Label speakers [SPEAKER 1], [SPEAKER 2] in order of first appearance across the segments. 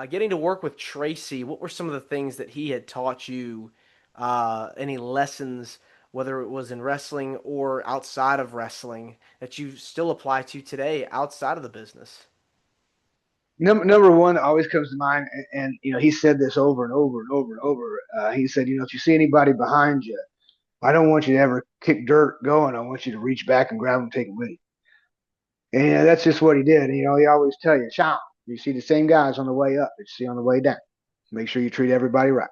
[SPEAKER 1] Getting to work with Tracy, what were some of the things that he had taught you? Any lessons, whether it was in wrestling or outside of wrestling, that you still apply to today outside of the business?
[SPEAKER 2] Number one that always comes to mind, and he said this over and over and over and over. He said, if you see anybody behind you, I don't want you to ever kick dirt going. I want you to reach back and grab them and take them with you. And that's just what he did. And, he always tell you, Sean, you see the same guys on the way up that you see on the way down. Make sure you treat everybody right.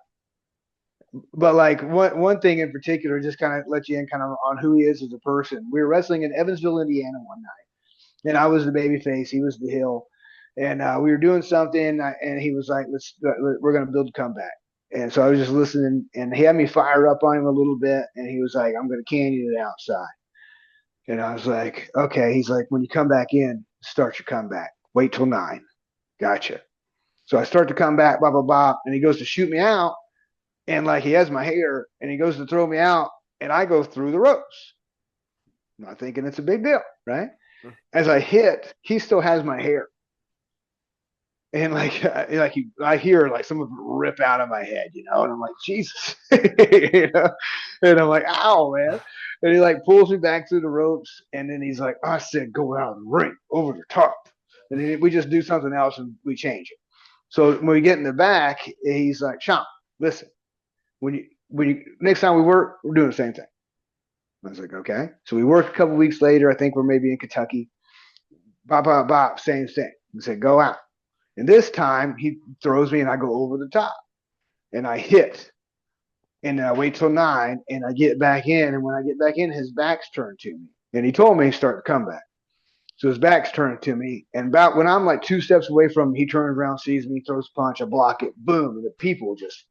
[SPEAKER 2] But like one thing in particular, just kind of let you in kind of on who he is as a person. We were wrestling in Evansville, Indiana one night, and I was the baby face, he was the heel, and we were doing something, and he was like, we're gonna build a comeback." And so I was just listening, and he had me fired up on him a little bit, and he was like, "I'm gonna can you to the outside," and I was like, "Okay." He's like, "When you come back in, start your comeback. Wait till 9." Gotcha. So I start to come back, blah blah blah, and he goes to shoot me out, and like he has my hair, and he goes to throw me out, and I go through the ropes, not thinking it's a big deal, right? As I hit, he still has my hair, and I hear like some of it rip out of my head, and I'm like, Jesus, and I'm like, ow, man. And he like pulls me back through the ropes, and then he's like, I said, go out of the ring over the top, and then we just do something else and we change it. So when we get in the back, he's like, Sean, listen, when you next time we work, we're doing the same thing. I was like, okay. So we work a couple weeks later. I think we're maybe in Kentucky. Bop, bop, bop, same thing. He said, go out. And this time he throws me and I go over the top and I hit. And then I wait till 9 and I get back in. And when I get back in, his back's turned to me. And he told me to start the comeback. So his back's turned to me. And about when I'm like 2 steps away from him, he turns around, sees me, throws a punch, I block it, boom. And the people just,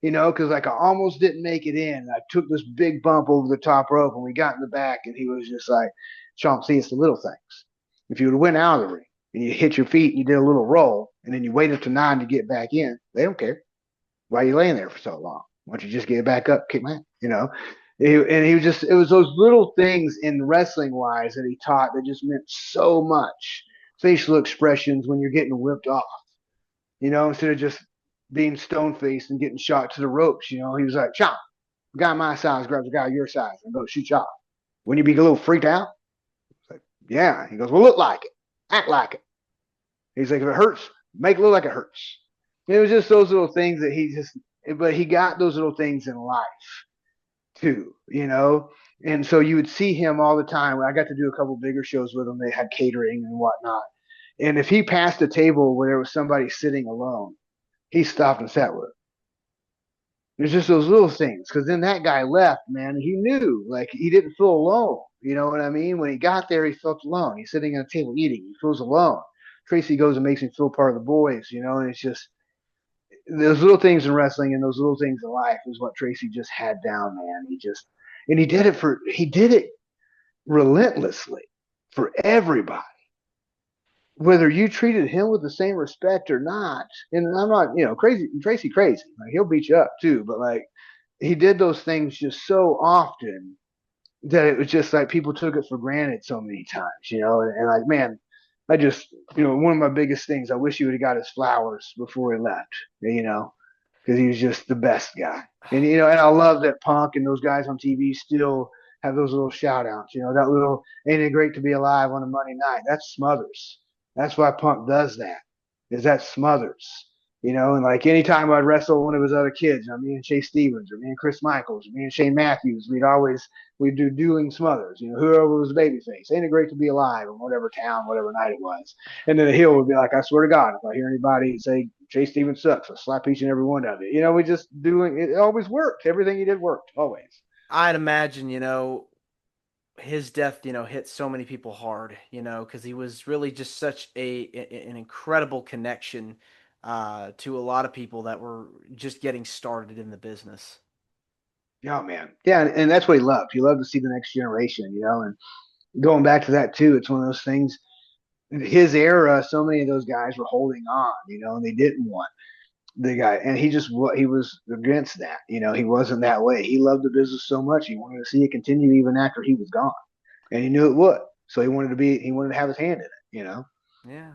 [SPEAKER 2] because like I almost didn't make it in. I took this big bump over the top rope and we got in the back. And he was just like, Sean, see, it's the little things. If you would have went out of the ring and you hit your feet and you did a little roll and then you waited to 9 to get back in, they don't care. Why are you laying there for so long? Why don't you just get back up, kick my And he was just, it was those little things in wrestling wise that he taught that just meant so much. Facial expressions when you're getting whipped off, instead of just being stone faced and getting shot to the ropes. He was like, Chop, a guy my size grabs a guy your size and goes shoot you off. Wouldn't you be a little freaked out? It's like, yeah. He goes, well, look like it, act like it. He's like, if it hurts, make it look like it hurts. It was just those little things that but he got those little things in life too. And so you would see him all the time. I got to do a couple bigger shows with him. They had catering and whatnot. And if he passed a table where there was somebody sitting alone, he stopped and sat with it. There's just those little things. Because then that guy left, man. He knew, like, he didn't feel alone. You know what I mean? When he got there, he felt alone. He's sitting at a table eating. He feels alone. Tracy goes and makes him feel part of the boys, and it's just those little things in wrestling and those little things in life is what Tracy just had down, man. And he did it relentlessly for everybody, whether you treated him with the same respect or not. And I'm not, crazy. Like he'll beat you up too, but like he did those things just so often that it was just like people took it for granted so many times. And like, man, I just, one of my biggest things, I wish he would have got his flowers before he left, because he was just the best guy. And I love that Punk and those guys on TV still have those little shout outs, that little, ain't it great to be alive on a Monday night? That's Smothers. That's why Punk does that, is that Smothers. And like anytime I'd wrestle one of his other kids, me and Chase Stevens or me and Chris Michaels or me and Shane Matthews, we'd do dueling Smothers, whoever was babyface. Ain't it great to be alive in whatever town, whatever night it was. And then the heel would be like, I swear to God, if I hear anybody say Chase Stevens sucks, I'll slap each and every one of it. We just doing it always worked. Everything he did worked, always.
[SPEAKER 1] I'd imagine, his death, hit so many people hard, because he was really just such an incredible connection to a lot of people that were just getting started in the business.
[SPEAKER 2] Yeah, man. Yeah, and that's what he loved. He loved to see the next generation, and going back to that too, it's one of those things. His era, so many of those guys were holding on, and they didn't want the guy, and he was against that. He wasn't that way. He loved the business so much he wanted to see it continue even after he was gone, and he knew it would. So he wanted to have his hand in it.
[SPEAKER 1] Yeah.